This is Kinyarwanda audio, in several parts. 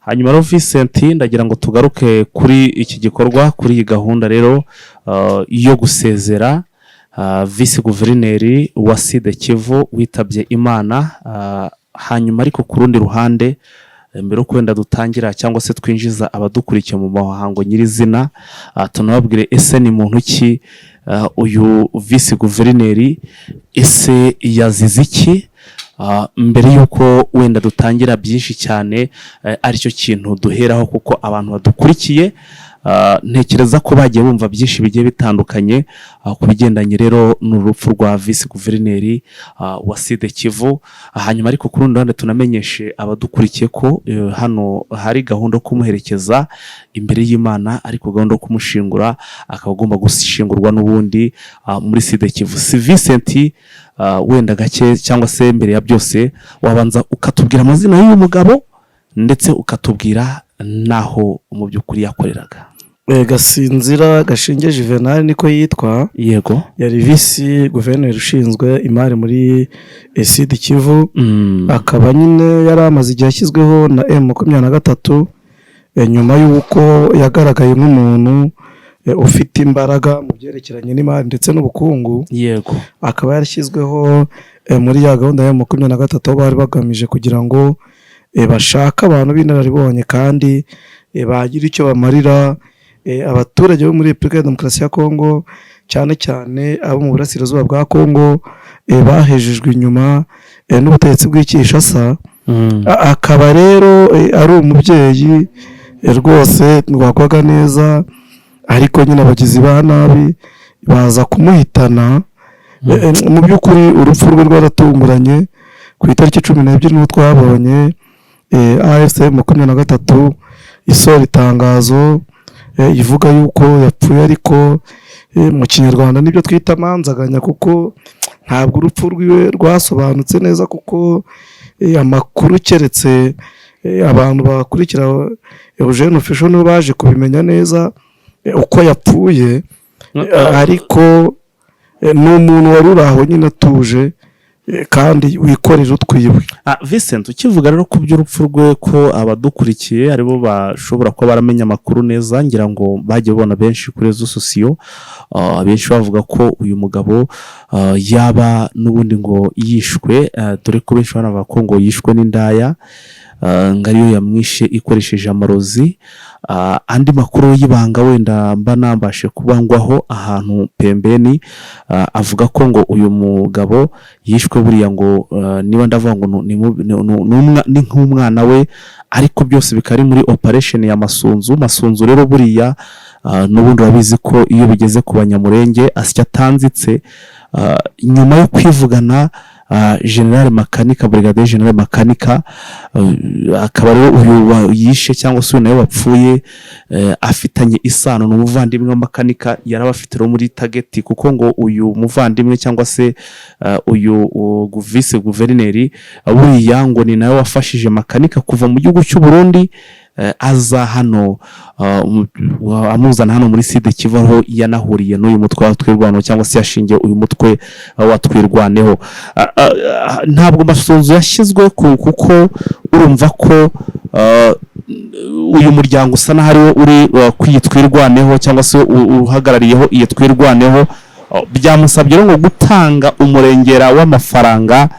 hanyuma rero Vincent ndagira ngo tugaruke kuri iki gikorwa, kuri iyi gahunda rero yo gusezera Vice Guverineri wa Sud Kivu witabye Imana. Hanyuma ariko ku rundi ruhande, mbere uko wenda dutangira cyangwa se twinjiza abadukurikiye mu muhango nyirizina, tunababwire ese ni muntu ki uyu Vice Guverineri, ese yazize iki? Mbere yuko wenda dutangira byinshi cyane, aricyo kintu duheraho kuko abantu badukurikiye ntekereza ko bagiye bumva byinshi bigiye bitandukanye ku bigendanye rero n'urupfu rwa Vice Guverineri wa Sud Kivu. Hanyuma ariko ku rundi ruhande tunamenyeshe abadukurikiye ko hano hari gahunda yo kumuherekeza imbere y'Imana, ariko gahunda yo kumushingura akaba agomba gushingurwa n'ubundi muri Sud Kivu. Si Vincent, wenda gake cyangwa se mbere ya byose wabanza ukatubwira amazina y'uyu mugabo ndetse ukatubwira naho mu by'ukuri yakoreraga. Gasinzira Gashinge Juvenal niko yitwa. Yego, yari Vice Guverineri ushinzwe imari muri Sud Kivu. Akaba nyine yari amaze igihe ashyizweho na M23 nyuma y'uko yagaragaye nk'umuntu ufite imbaraga mu byerekeranye n'imari ndetse n'ubukungu. yego, akaba yarashyizweho muri ya gahunda ya M23 bari bagamije kugira ngo bashaka abantu b'inararibonye kandi bagira icyo bamarira abaturage bo muri Repubulika ya Demokarasi ya Kongo, cyane cyane abo mu burasirazuba bwa Kongo bahejejwe inyuma n'ubutegetsi bw'Kinshasa. Akaba rero ari umubyeyi rwose twakwaga neza, ariko nyine abagizi ba nabi baza kumuhitana. Mu by'ukuri urupfu rwe rwaratunguranye. Ku itariki 12 niho twabonye AFC 23 isohora itangazo ivuga yuko yapfuye, ariko mu Kinyarwanda nibyo twita manzaganya, kuko ntabwo urupfu rwiwe rwasobanutse neza, kuko amakuru keretse abantu bakurikira Eugene Official nibo baje kubimenya neza uko yapfuye. Ariko ni umuntu wari uraho nyine atuje kandi wikorera utwiwe. Vincent, ukivuga rero ku by'urupfu rwe, ko abadukurikiye aribo bashobora kuba baramenya amakuru neza, ngira ngo bagiye babona benshi kuri rezo sosiyo, benshi bavuga ko uyu mugabo yaba n'ubundi ngo yishwe, dore ko benshi banavuga ko ngo yishwe n'indaya, ngo ariyo yamwishe ikoresheje amarozi. Andi makuru y'ibanga wenda mba nambashe kubangwaho ahantu pembeni, avuga ko ngo uyu mugabo yishwe buriya ngo niba ndavuga ngo ni nk'umwana we, ariko byose bikari muri operation ya Masunzu rero buriya n'ubundi wabizi ko iyo bigeze ku Banyamurenge asya tanzitse. Nyuma yo kwivugana General Makanika, Brigadier General Makanika, akaba rero uyu yishe cyangwa se nawe wapfuye afitanye isano n'umuvandimwe wa Makanika yarabafite muri target, kuko ngo uyu muvandimwe cyangwa se uyu Vice Guverineri buriya ngo ni nawe wafashije Makanika kuva mu gihugu cy'u Burundi aza hano, amuzana hano muri Sud Kivu, aho yanahuriye n'uyu mutwe wa Twirwaneho cyangwa se yashingiye uyu mutwe wa Twirwaneho. Ntabwo Masunzu yashyizwe kuko urumva ko uyu muryango usa n'ahariwo uri kwitwirwaneho cyangwa se uhagarariyeho iyo Twirwaneho, byamusabye ngo gutanga umurengera w'amafaranga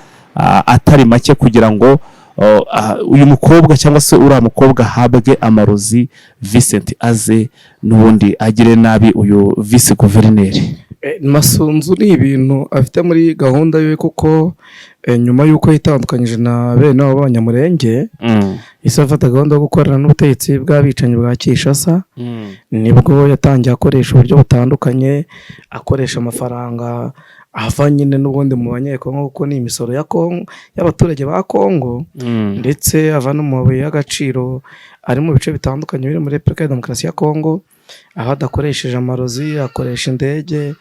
atari make kugira ngo uyu mukobwa cyangwa se uriya mukobwa ahabwe amarozi, Vincent aze n'ubundi agire nabi uyu Vice Guverineri. Masunzu ni ibintu afite muri gahunda ye, kuko nyuma y'uko yitandukanyije na bene abo b'Abanyamurenge, ise afata gahunda yo gukorana n'ubutegetsi bw'abicanyi bwa Kinshasa. Nibwo yatangiye akoresha uburyo butandukanye, akoresha amafaranga ava nyine n'ubundi mu Banyekongo, kuko ni imisoro ya Kongo y'abaturage ba Kongo, ndetse ava no mu mabuye y'agaciro ari mu bice bitandukanye biri muri Repubulika ya Demokarasi ya Kongo. Aho adakoresheje amarozi, akoresha indege,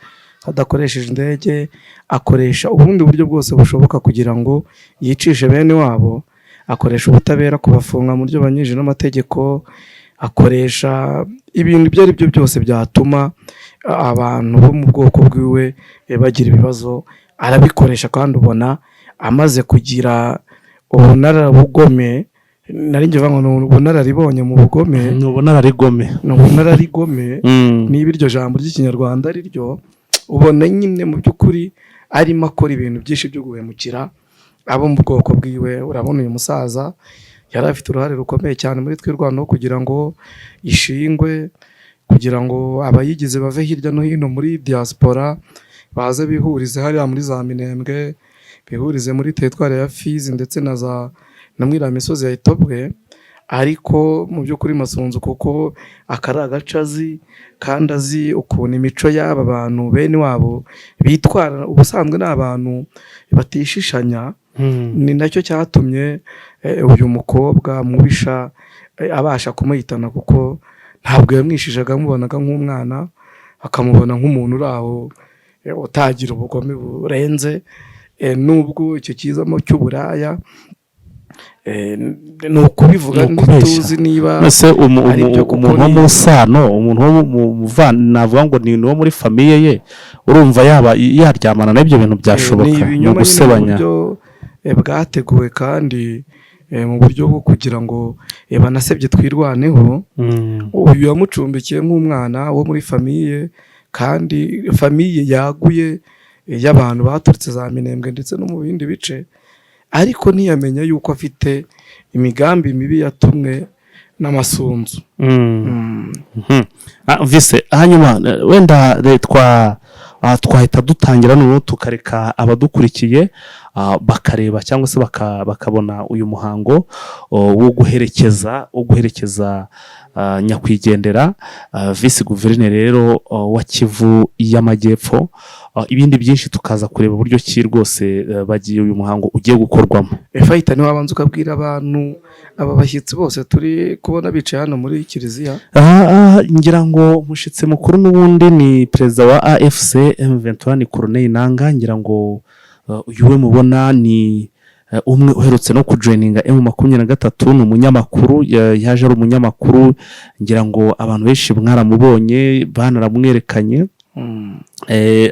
adakoresheje indege akoresha ubundi buryo bwose bushoboka kugira ngo yicishe bene wabo. Akoresha ubutabera kubafunga mu buryo banyije n'amategeko, akoresha ibintu ibyo ari byo byose byatuma abantu bo mu bwoko bwiwe bagira ibibazo. Arabikoresha kandi ubona amaze kugira ubunararibugome nari ngiye ngo ni ubunararibonye mu bugome, ni ubunararigome. ni ubunararigome. niba iryo jambo ry'ikinyarwanda ari ryo, ubona nyine mu by'ukuri arimo akora ibintu byinshi byo guhemukira abo mu bwoko bwiwe. Urabona uyu musaza yari afite uruhare rukomeye cyane muri twirwanaho kugira ngo ishingwe, kugira ngo abayigize bave hirya no hino muri diaspora baze bihurize hariya muri za Minembwe, bihurize muri teritwari ya Fizi ndetse na muri iriya misozi ya Itobwe. Ariko mu by'ukuri Masunzu kuko akari agace azi kandi azi ukuntu imico y'aba bantu bene wabo bitwara, ubusanzwe ni abantu batishishanya, ni nacyo cyatumye uyu mukobwa mubisha abasha kumuhitana, kuko ntabwo yamwishishaga, amubonaga nk'umwana, akamubona nk'umuntu uri aho utagira ubugome burenze. Nubwo icyo kizamo cy'uburaya ni ukubivuga ntituzi niba umuntu wo mu sano, umuntu wo mu navuga ngo ni uwo muri famiye ye, urumva yaba yaryamana n'ibyo bintu byashoboka mu gusebanya. Bwateguwe kandi mu buryo bwo kugira ngo banasebye twirwaneho. uyu yamucumbikiye nk'umwana wo muri famiye, kandi famiye yaguye y'abantu baturutse za Minembwe ndetse no mu bindi bice, ariko ntiyamenya yuko afite imigambi mibi yatumwe n'Amasunzu. Vise, hanyuma wenda twahita dutangira noneho tukareka abadukurikiye bakareba cyangwa se bakabona uyu muhango wo guherekeza nyakwigendera visi guverineri rero wa Kivu y'Amajyepfo. Ibindi byinshi tukaza kureba uburyo ki rwose bagiye uyu muhango ugiye gukorwamo. Fayita ni wabanza ukabwira abantu aba bashyitsi bose turi kubona bicaye hano muri kiliziya. Ngira ngo mushitse mukuru n'ubundi ni perezida wa AFC M23 ni Corneille Nangaa. Ngira ngo uyu we mubona ni umwe uherutse no kujoininga M23, ni umunyamakuru, yaje ari umunyamakuru. Ngira ngo abantu benshi mwaramubonye banaramwerekanye.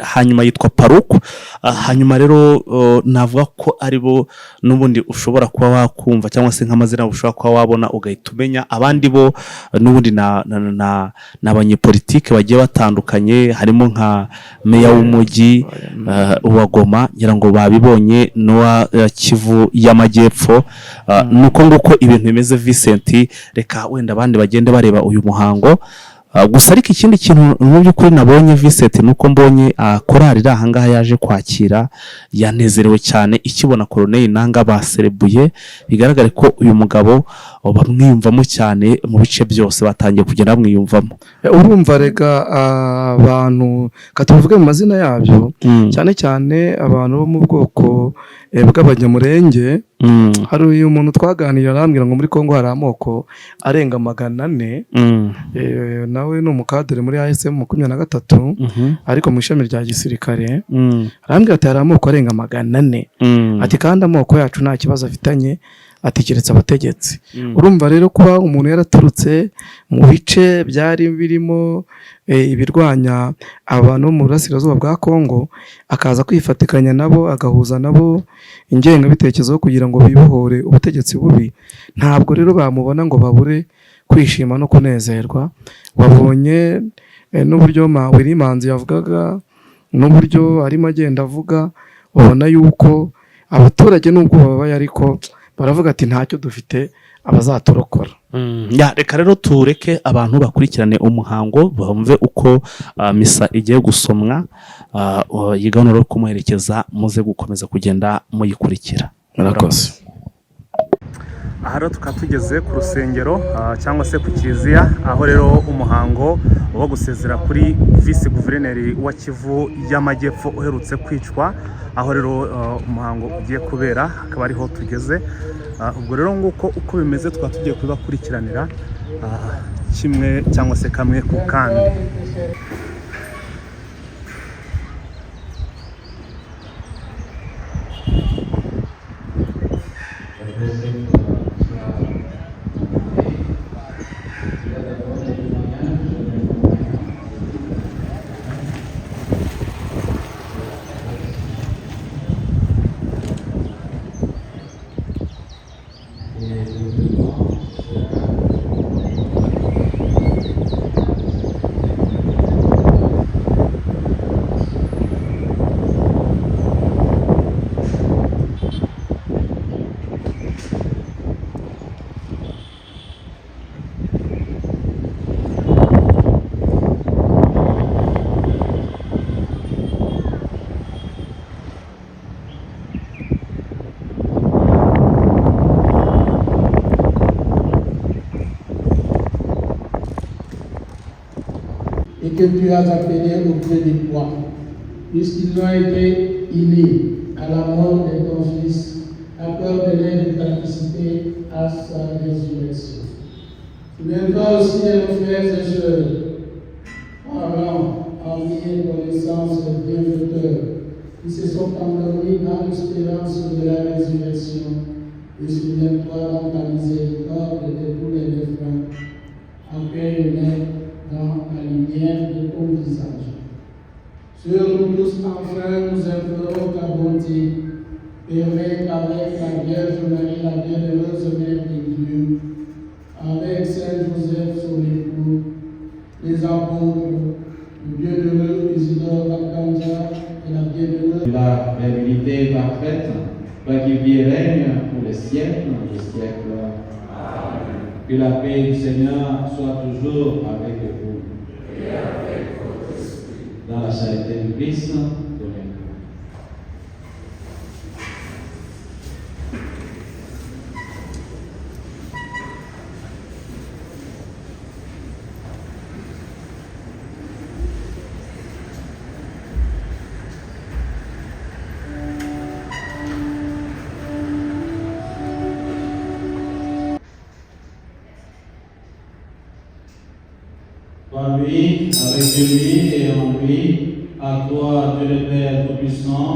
Hanyuma yitwa Paruku. Hanyuma rero navuga ko aribo n'ubundi ushobora kuba wakumva cyangwa se nk'amazina ushobora kuba wabona ugahita umenya. Abandi bo n'ubundi n'abanyepolitike bagiye batandukanye, harimo nka meya w'umujyi wa Goma, ngira ngo babibonye n'uwa Kivu y'Amajyepfo. nuko nguko ibintu bimeze Vincent, reka wenda abandi bagende bareba uyu muhango. Gusa ariko ikindi kintu mu by'ukuri nabonye Vincent nuko mbonye korali iri ahangaha yaje kwakira yanezerewe cyane ikibona Corneille Nangaa baserebuye. Bigaragare ko uyu mugabo bamwiyumvamo cyane, mu bice byose batangiye kugenda bamwiyumvamo. Urumva rega abantu katuvuge mu mazina yabyo, cyane cyane abantu bo mu bwoko bw'Abanyamurenge. Hari uyu muntu twaganira arambwira ngo muri Kongo hari amoko arenga 400. Nawe ni umukadere muri ASM 23, ariko mu ishami rya gisirikare. Arambwira ati hari amoko arenga 400. Ati kandi amoko yacu nta kibazo afitanye, ati keretse abategetsi. Urumva rero kuba umuntu yaraturutse mu bice byari birimo ibirwanya abantu mu burasirazuba bwa Kongo, akaza kwifatikanya nabo, agahuza nabo ingengabitekerezo kugira ngo bibohore ubutegetsi bubi, ntabwo rero bamubona ngo babure kwishima no kunezerwa. Wabonye n'uburyo Willimanzi yavugaga, n'uburyo arimo agenda avuga, ubona yuko abaturage nubwo babaye ariko baravuga ati ntacyo dufite abazaturokora. Reka rero tureke abantu bakurikirane umuhango, bumve uko misa igiye gusomwa. Yiganura kumuherekeza, muze gukomeza kugenda muyikurikira. Murakoze. Aha rero tukaba tugeze ku rusengero cyangwa se ku kiliziya, aho rero umuhango wo gusezera kuri visi guverineri wa Kivu y'Amajyepfo uherutse kwicwa, aho rero umuhango ugiye kubera, akaba ariho tugeze. Ubwo rero nguko uko bimeze tukaba tugiye kubakurikiranira kimwe cyangwa se kamwe ku kandi. et que tu as appelés auprès de toi, puisqu'ils ont été unis à la mort de ton Fils, accorde-les de participer à sa résurrection. Souviens-toi aussi de nos frères et sœurs, parents, amis et connaissances bienfaiteurs, qui se sont endormis dans l'espérance de la résurrection. Et souviens-toi dans ta miséricorde de tous les défunts. Accueille-les dans la lumière de ton visage. Sur nous tous, enfin, nous implorons ta bonté. Permets avec la Vierge Marie, la bienheureuse Mère de Dieu, avec Saint Joseph, son époux, les apôtres, le bienheureux Isidore Bakanja et la bienheureuse. La vérité parfaite, toi qui vis et règne pour les siècles des siècles. Amen. Que la paix du Seigneur soit toujours avec vous. Et avec votre esprit. Dans la charité du Christ, donnez-nous. Par lui, avec lui et en lui, à toi, Dieu le Père Tout-Puissant,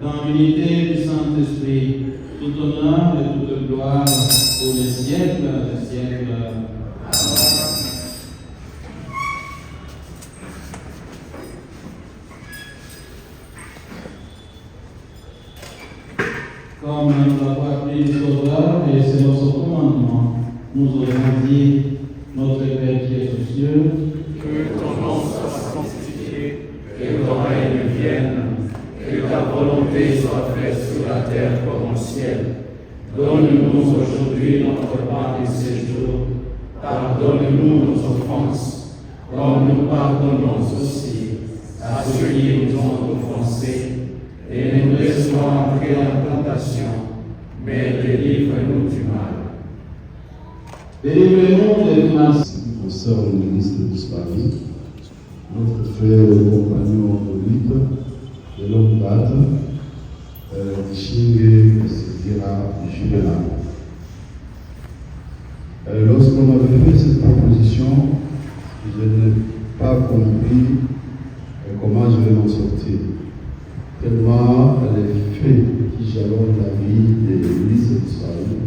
dans l'unité du Saint-Esprit, tout honneur et toute gloire pour les siècles des siècles. Amen. Comme nous l'avons appris le Sauveur et c'est notre commandement, nous aurons dit, notre Père qui est aux cieux, que ton nom soit sanctifié, que ton règne vienne, que ta volonté soit faite sur la terre comme au ciel. Donne-nous aujourd'hui notre pain de ce jour. Pardonne-nous nos offenses, comme nous pardonnons aussi à ceux qui nous ont offensés. Et ne nous laisse pas entrer en tentation, mais délivre-nous du mal. Délivrez-nous des mal. Nos sœurs le ministre disparu, notre frère et compagnon Olive, de l'homme Bad, Chingue, se dira Juvenal. Lorsqu'on avait fait cette proposition, je n'ai pas compris comment je vais m'en sortir. Tellement les faits qui jalonnent la vie des ministres disparus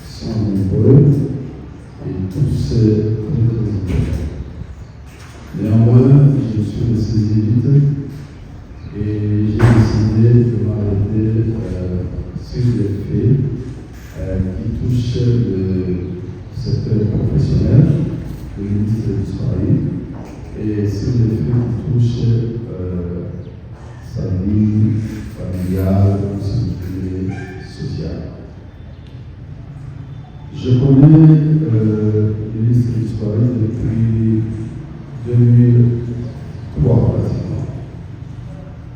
sont nombreux et tous très importants. Néanmoins, je suis resté vite et j'ai décidé de m'arrêter sur les faits qui touchent le secteur professionnel, le ministre disparu, et sur les faits qui touchent sa vie familiale, sécurité sociale. Je connais le ministre disparu depuis 2003 pratiquement.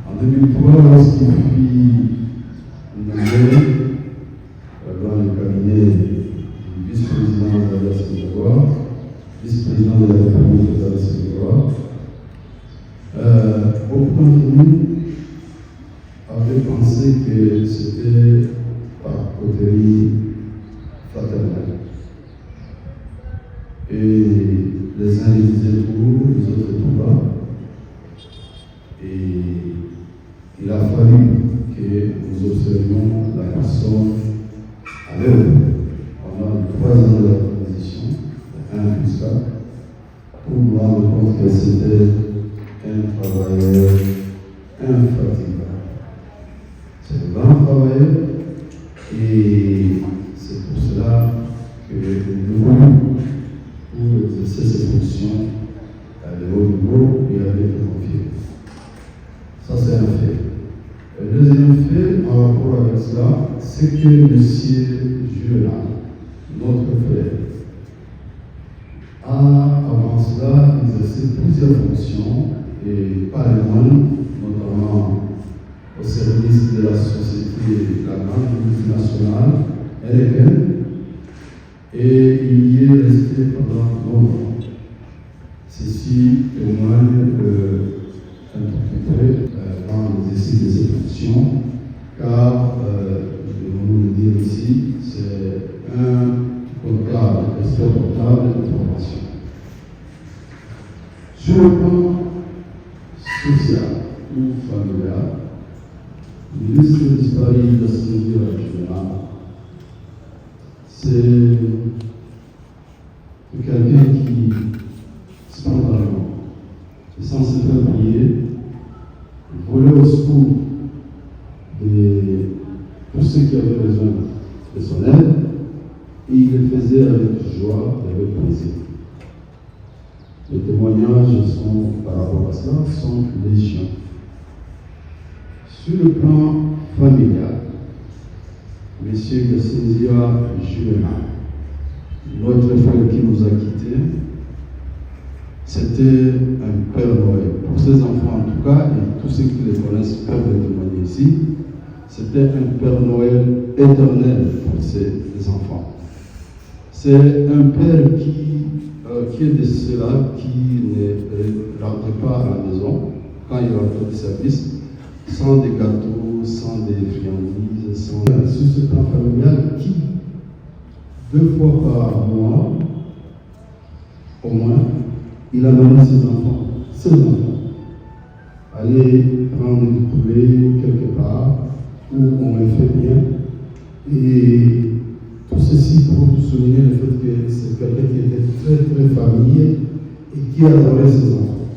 En 2003, lorsqu'il fut nommé dans le cabinet du vice-président de l'Alliance Sénégal, vice-président de la République de l'Alliance Sénégal, beaucoup d'entre nous avaient pensé que c'était par coterie fraternelle. Et les uns disaient tout haut, les autres tout bas. Et il a fallu que nous observions la personne à l'œuvre pendant les 3 ans de la transition, un plus 4, pour nous rendre compte que c'était un travailleur infatigable. C'est un grand travailleur et c'est pour cela que nous voulons, pour exercer ces fonctions à de haut niveau et avec confiance. Ça, c'est un fait. Le deuxième fait, en rapport avec cela, c'est que M. Juvenal, notre frère, a avant cela exercé plusieurs fonctions et pas les moindres, notamment au service de la société, la grande multinationale, LFN, et il y est resté pendant longtemps. Ceci témoigne d'un portrait dans les essais des évolutions, car, devons le dire ici, c'est un comptable, expert comptable de formation. Sur le plan social ou familial, le ministre disparu de la Sécurité régionale, c'est quelqu'un qui, spontanément, et sans se faire prier, volait au secours de tous ceux qui avaient besoin de son aide, et il le faisait avec joie et avec plaisir. Les témoignages par rapport à cela sont légion. Sur le plan familial, M. Gassinzia Juvenal, notre frère qui nous a quittés, c'était un Père Noël. Pour ses enfants en tout cas, et tous ceux qui les connaissent peuvent le témoigner ici, c'était un Père Noël éternel pour ses enfants. C'est un Père qui est de ceux-là qui ne rentre pas à la maison quand il rentre de service, sans des gâteaux, sans des friandises, sans... Sur ce plan familial qui, 2 fois par mois, au moins, il amène ses enfants, aller prendre du poulet quelque part où on le fait bien. Et tout ceci pour souligner le fait que c'est quelqu'un qui était très très familier et qui adorait ses enfants.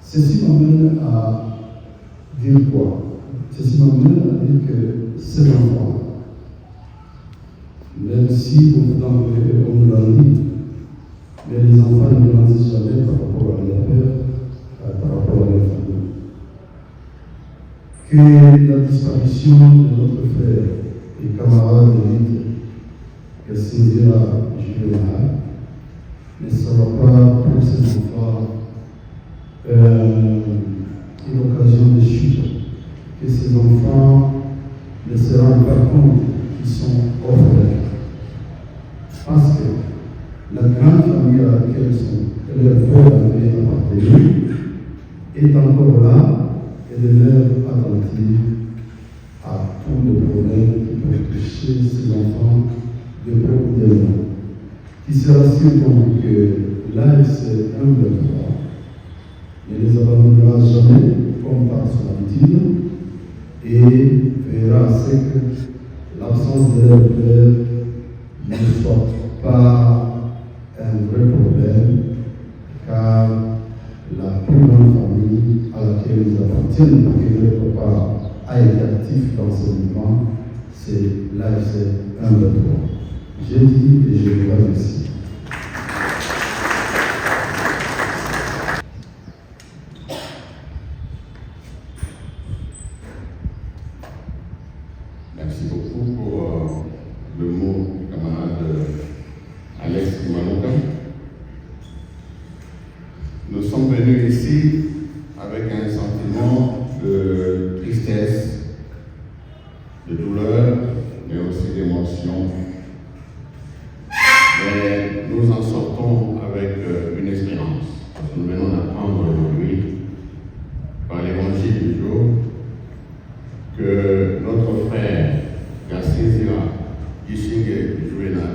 Ceci m'amène à dire quoi? Ceci m'amène à dire que ces enfants, même si beaucoup d'entre eux, on nous l'a dit, mais les enfants ne grandissent jamais par rapport à leur père, par rapport à leur famille. Que la disparition de notre frère et camarade de lutte, Gassinzia Juvenal, ne sera pas pour ces enfants une occasion de chute, que ces enfants ne se rendent pas compte qu'ils sont orphelins. Parce que la grande famille à laquelle leur père avait appartenu est encore là et demeure attentive à tous les problèmes qui peuvent toucher ces enfants de quotidiennement. Qui se rassure donc que l'AFC 1 ne les abandonnera jamais comme par son habitude et verra à ce que l'absence de leur père ne soit pas un vrai problème, car la plus grande famille à laquelle ils appartiennent, pour que leur papa a été actif dans ce mouvement, c'est l'AFC 1 J'ai dit et je vous remercie. Merci beaucoup pour le mot du camarade Alex Manoka. Nous sommes venus ici avec un sentiment de tristesse, de douleur, mais aussi d'émotion. Mais nous en sortons avec une espérance. Parce que nous venons d'apprendre aujourd'hui, par l'évangile du jour, que notre frère Gassinzia Juvenal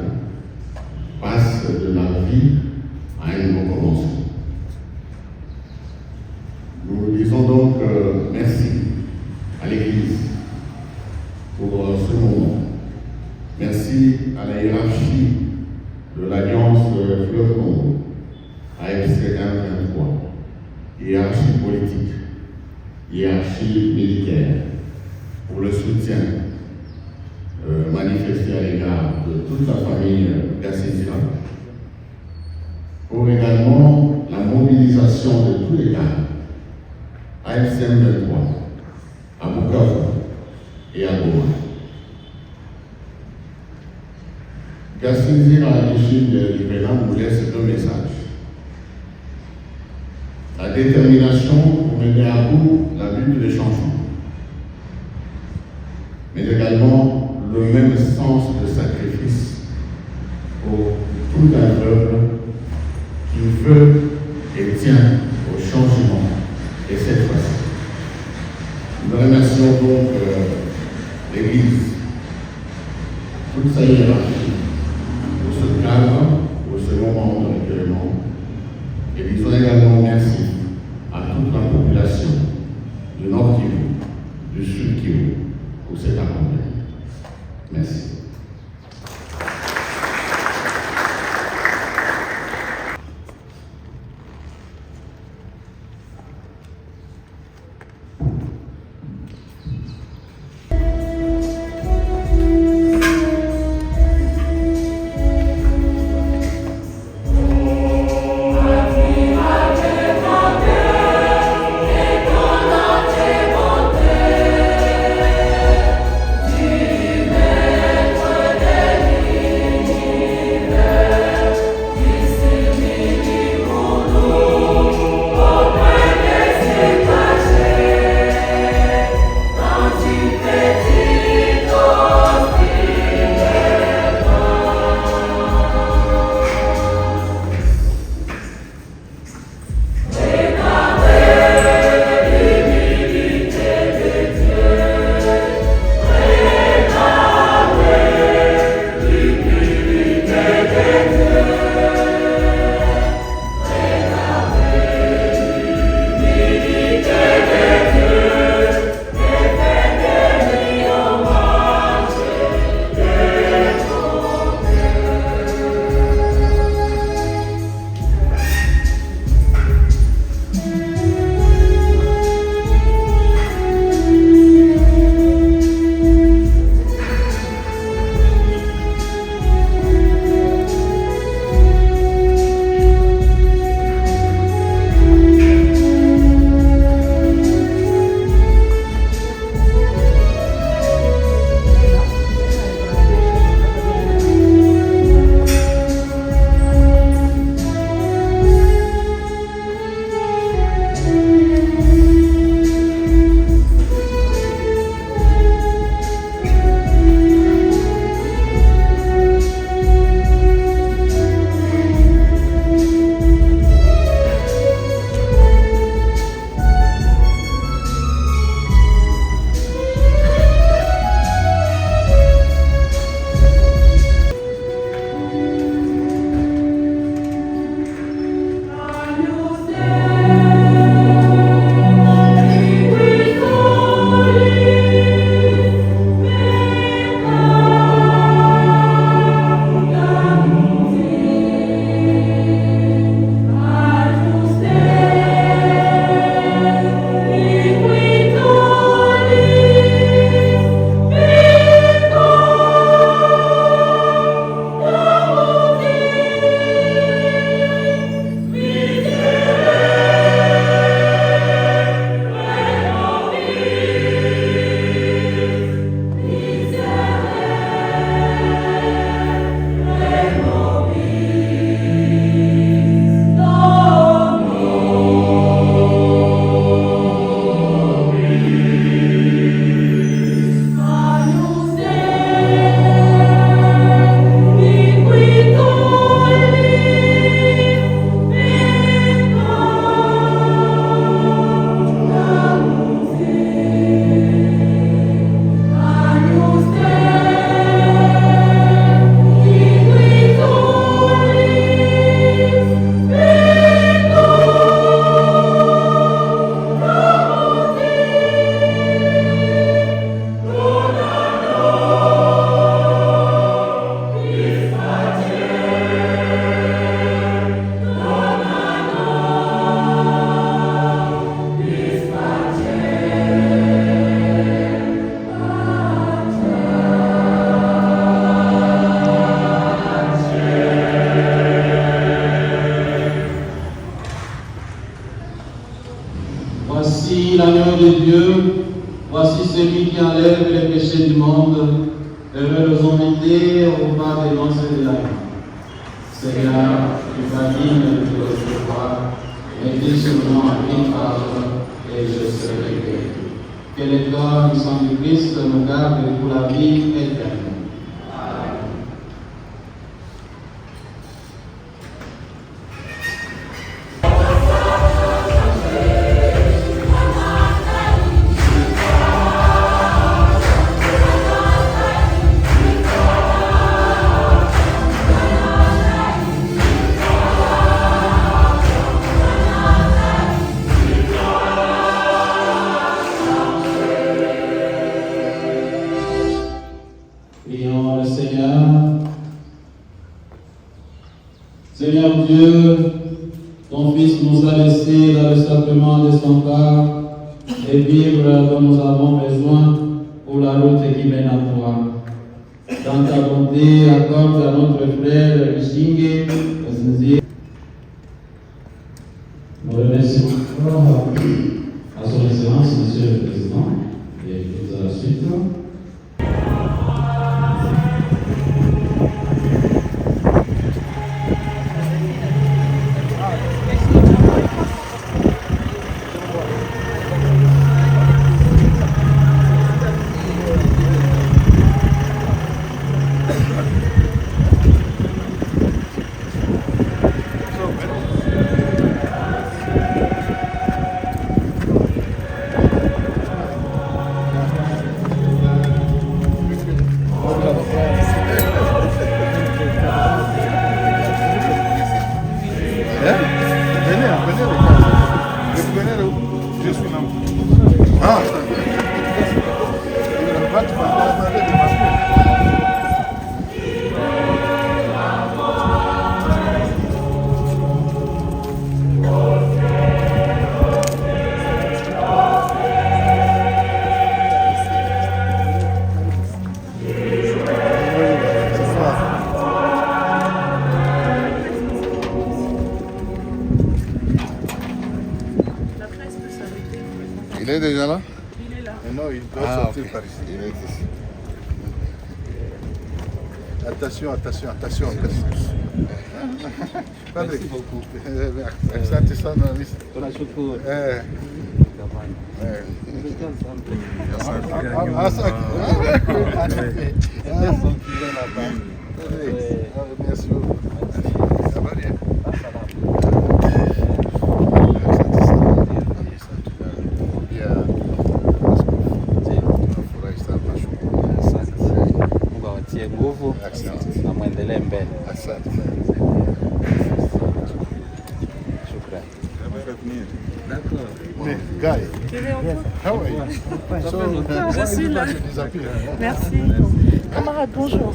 passe de la vie à un nouveau commencement. Nous disons donc merci à l'Église pour ce moment. Merci à la hiérarchie de l'Alliance Fleuve Congo, AFC 123, hiérarchie politique, hiérarchie militaire, pour le soutien manifesté à l'égard de toute la famille Gassinzia, pour également la mobilisation de tous les cadres AFC 23 à Bukavu et à Goma. Gassinzia Juvenal nous laisse 2 messages. La détermination pour mener à bout la lutte des changements, mais également le même sens de sacrifice pour tout un peuple qui veut et tient au changement. Et cette fois-ci, nous remercions donc l'Église, toute sa hiérarchie, pour ce cadre, pour ce moment de recueillement. Et disons également merci à toute la population du Nord Kivu, du Sud Kivu, pour cet accompagnement. Merci. Voici l'agneau de Dieu, voici celui qui enlève les péchés du monde. Heureux les invités au repas des noces de l'agneau. Seigneur, tu vas digne de te recevoir, et dis seulement à une parole, et je serai guéri. Que le corps du sang du Christ nous garde pour la vie éternelle. Seigneur Dieu, ton Fils nous a laissé dans le sacrement de son corps les vivres dont nous avons besoin pour la route qui mène à toi. Dans ta bonté, accorde à notre frère Richingue, nous remercions encore à son Excellence, Monsieur le Président, et à la suite. Il est déjà là? Il est là. Non, il doit sortir par ici. Il est ici. Attention, attention, attention. Merci beaucoup. Asante sana Miss. Tunashukuru. Merci beaucoup. Ça va bien? Mungu awatie nguvu na muendelee mbele. Asante. Shukrani. Guy, how are you? Je suis là. Disappear. Merci. Camarade, bonjour.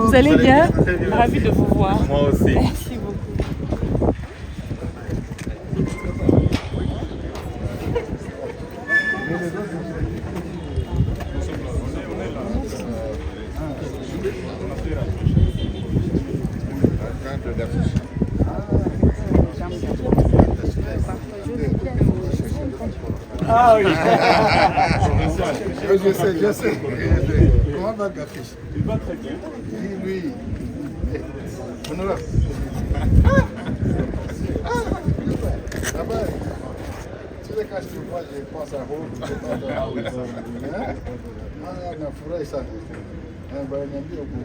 Vous allez bien? Ravi de vous voir. Moi aussi. Merci beaucoup. Ah oui. Je sais. Comment va Gaffiche? Il va très bien. Lui. Honorable. Ah bah. Tu sais, quand je vois, je pense à Rome. Ah, nafurahi sana. Niambie huko.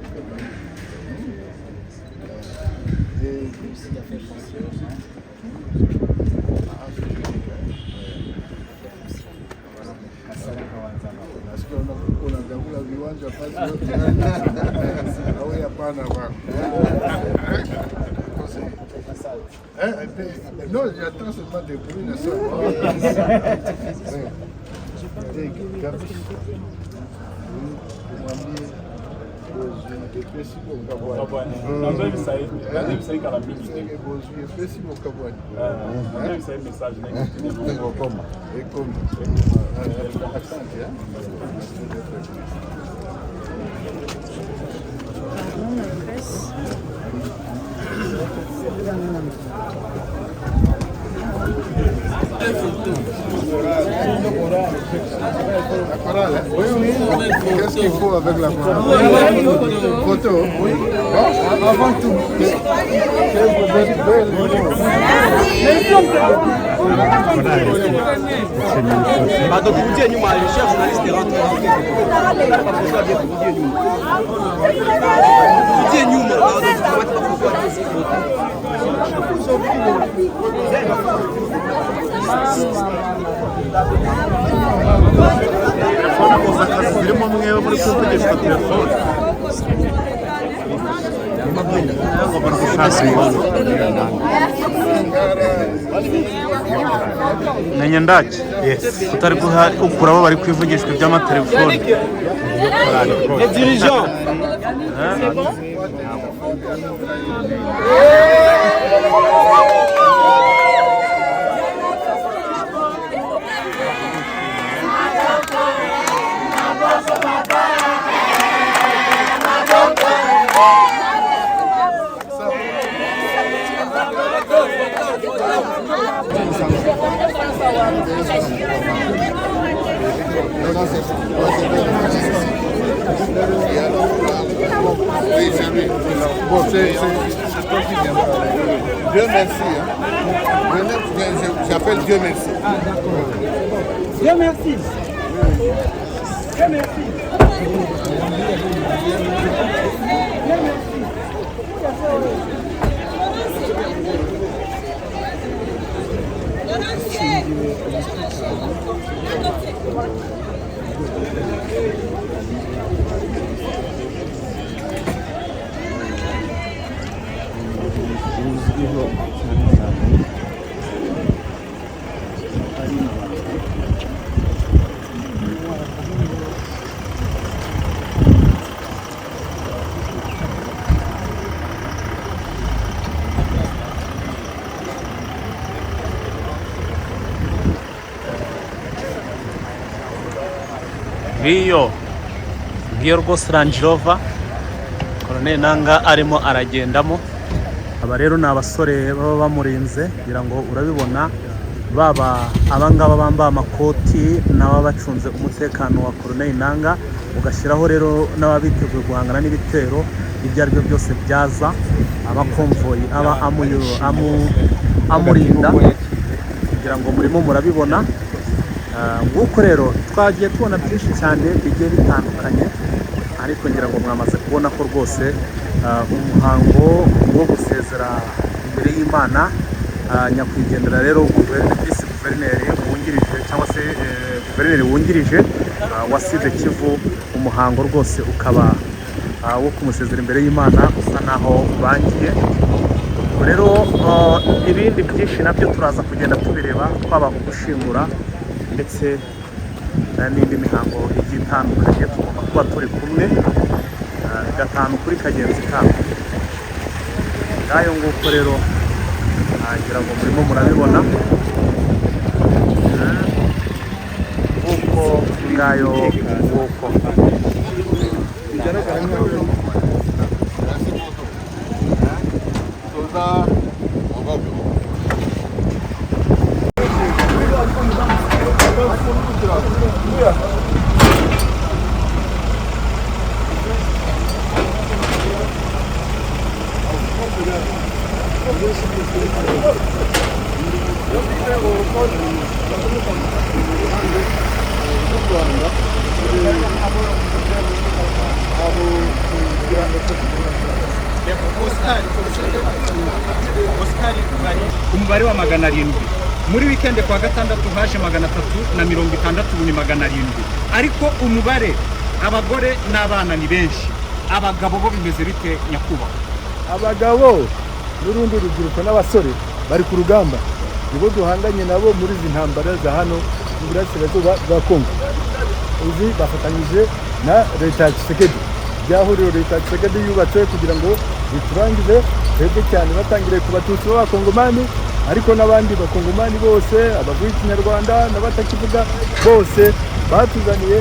Nasikia unagagula viwanja pale yote. Au hapana bwana. Non, j'attends seulement des bruits de ça. Qu'est-ce qu'il faut avec la photo? Oui. Avant tout. Donc vous dites nyuma, le chef journaliste est rentré. Vous dites zirimo mwe muri kuvugisha telefone menye ndaki utari ukura abo bari kwivugishwa iby'amatelefone les dirigeants. Bon, c'est ce qu'on dit. Dieu merci. Hein. J'appelle Dieu merci. Ah, d'accord. Dieu merci. Dieu merci. ngiyo rwose Range Rover Colonel Nanga arimo aragendamo. Aba rero ni abasore baba bamurinze kugira ngo urabibona, baba abangaba bambaye amakoti n'aba bacunze umutekano wa Colonel Nanga, ugashyiraho rero n'ababiteguye guhangana n'ibitero ibyo ari byo byose byaza, amakonvoyi aba amurinda kugira ngo murimo murabibona. Nguko rero twagiye tubona byinshi cyane bigiye bitandukanye, ariko ngira ngo mwamaze kubona ko rwose umuhango wo gusezera imbere y'Imana nyakwigendera rero visi guverineri wungirije cyangwa se guverineri wungirije wa Sud Kivu, umuhango rwose ukaba wo kumusezera imbere y'Imana usa naho urangiye. Rero ibindi byinshi nabyo turaza kugenda tubireba, twaba gushingura ndetse n'indi mihango igiye itandukanye. Tugomba kuba turi kumwe gatanu kuri kagenzi kabo. Ngayo nguko rero ngira ngo murimo murabibona, nguko ngayo nguko. Umubare wa 700 muri weekend kwa gatandatu haje 360, ubu ni 700. Ariko umubare abagore n'abana ni benshi. Abagabo bo bimeze bite nyakuba? Abagabo n'urundi rubyiruko n'abasore bari ku rugamba, nibo duhanganye nabo muri izi ntambara za hano mu burasirazuba bwa Kongo. Uzi bafatanyije na leta ya Tshisekedi, byahuriro leta ya Tshisekedi yubatse kugira ngo biturangize twebwe cyane, batangire ku Batutsi b'Abakongomani, ariko n'abandi Bakongomani bose abavuga Ikinyarwanda n'abatakivuga bose batuzaniye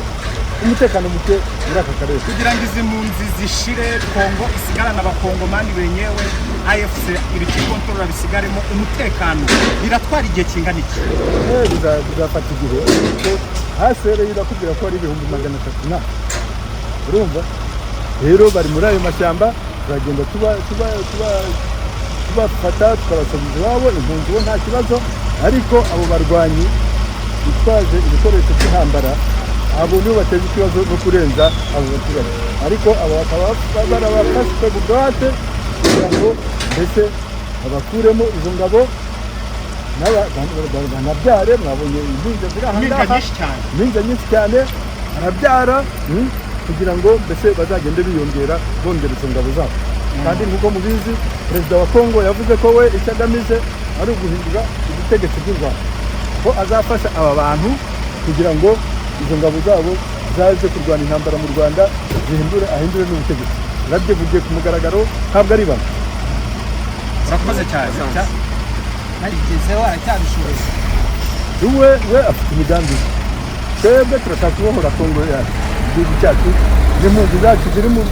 umutekano muke muri aka karere. Kugira ngo izi mpunzi zishire, Kongo isigarana Abakongomani benyewe, AFC iri kikontorora bisigaremo umutekano, biratwara igihe kingana iki? Bizafata igihe, kuko hasere irakubwira ko ari 300,000 na urumva. Rero bari muri ayo mashyamba, turagenda tubafata tukabasubiza iwabo, impunzi bo nta kibazo, ariko abo barwanyi bitwaje ibikoresho by'intambara abo nibo bateza ikibazo no kurenza abo baturage, ariko abo bakaba barabafashwe bugwate kugira ngo ndetse babakuremo izo ngabo banabyare. Mwabonye impinja ziri aha ngaha, impinja nyinshi cyane, arabyara kugira ngo mbese bazagende biyongera bongera izo ngabo zabo. Kandi nk'uko mubizi, perezida wa Kongo yavuze ko we icyo agamije ari uguhindura ubutegetsi bw'u Rwanda, ko azafasha aba bantu kugira ngo izo ngabo zabo zaje kurwana intambara mu Rwanda ahindure n'ubutegetsi. Babyivugiye ku mugaragaro, ntabwo ari bamwe. Urakoze cyane. Narigezeho aracyabishoboye. We afite imigambi. Twebwe turashaka kubohora Kongo yacu, igihugu cyacu, n'impunzi zacu ziri mu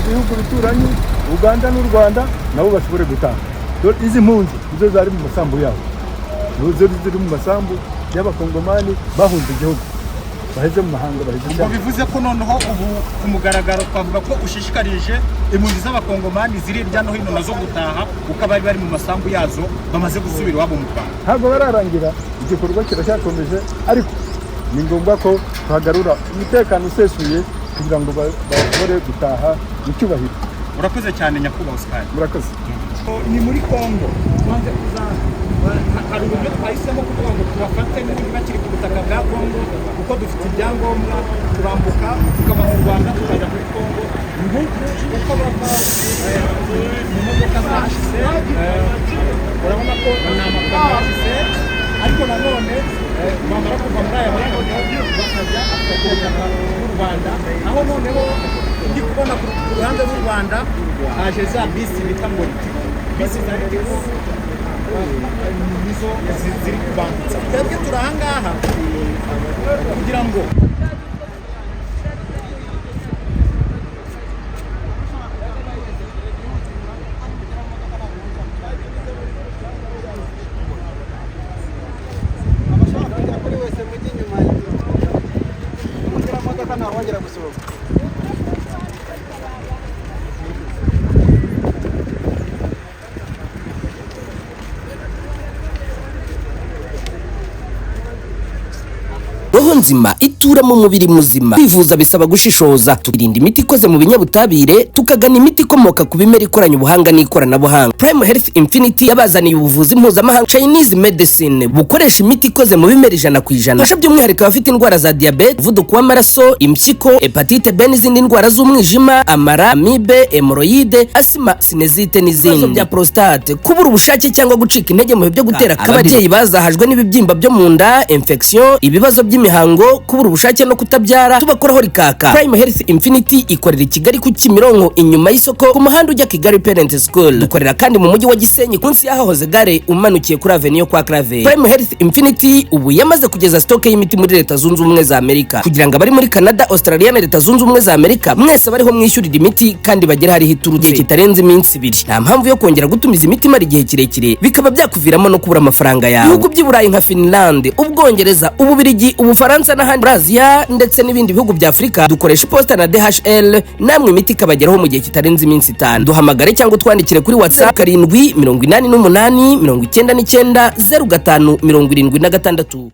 bihugu bituranye, Uganda n'u Rwanda, nabo bashobore gutaha. Izi mpunzi nizo zari mu masambu yabo, nizo ziri mu masambu y'Abakongomani bahunze igihugu. baheze mu mahanga baheze ubwo bivuze ko noneho ubu ku mugaragaro twavuga ko ushishikarije impunzi z'abakongomani ziri hirya no hino nazo gutaha uko abari bari mu masambu yazo bamaze gusubira iwabo mu Rwanda. Ntabwo bararangira, igikorwa kiracyakomeje, ariko ni ngombwa ko tuhagarura umutekano usesuye kugira ngo bashobore gutaha mu cyubahiro. Urakoze cyane nyakubahwa Oscar. Murakoze. Ni muri Kongo tubanze hari uburyo twahisemo kuvuga ngo tubafate n'ubundi bakiri ku butaka bwa Kongo kuko dufite ibyangombwa turambuka tukava mu Rwanda tukajya muri Kongo uko bava mu modoka za HC urabona ko ni amakamyo HC ariko nanone bamara kuva muri aya makamyo bakajya mu Rwanda aho noneho ndi kubona ku ruhande rw'u Rwanda haje za bisi bita ngo bisi za Ritiko nizo ziri kubangutsa twebwe turi aha ngaha kugira ngo roho nzima itura mu mubiri muzima. Kwivuza bisaba gushishoza, tukirinda imiti ikoze mu binyabutabire, tukagana imiti ikomoka ku bimera ikoranye ubuhanga n'ikoranabuhanga. Prime Health Infinity yabazaniye ubuvuzi mpuzamahanga Chinese medicine bukoresha imiti ikoze mu bimera 100%. Fasha by'umwihariko abafite indwara za diabete, umuvuduko w'amaraso, impyiko, hepatite B n'izindi ndwara z'umwijima, amara, amibe, hemorrhoide, asima, sinezite n'izindi. Bya prostate, kubura ubushake cyangwa gucika intege mu byo gutera ababyeyi bazahajwe n'ibibyimba byo mu nda, infection, ibibazo by'imihango, kubura ubushake no kutabyara, tubakoraho rikaka. Prime Health Infinity ikorera i Kigali ku Kimironko inyuma y'isoko ku muhanda ujya Kigali Parent School. Dukorera kandi mu mujyi wa Gisenyi kunsi yahoze gare umanukiye kuri Avenue kwa Clave. Prime Health Infinity ubu yamaze kugeza stock y'imiti muri Leta Zunze Ubumwe za Amerika kugira ngo abari muri Canada, Australia na Leta Zunze Ubumwe za Amerika mwese bariho mwishyurira imiti kandi bagera hari hiturutse kitarenze iminsi 2. Nta mpamvu yo kongera gutumiza imiti mari igihe kirekire bikaba byakuviramo no kubura amafaranga yawe. Ibihugu by'i Burayi nka Finland, Ubwongereza, Ububirigi, Ubufaransa n'ahandi Asia ndetse n'ibindi bihugu bya Afrika dukoresha posta na DHL, namwe imiti kabageraho mu gihe kitarenze iminsi 5. Duhamagare cyangwa twandikire kuri WhatsApp 788 99 99 05 76.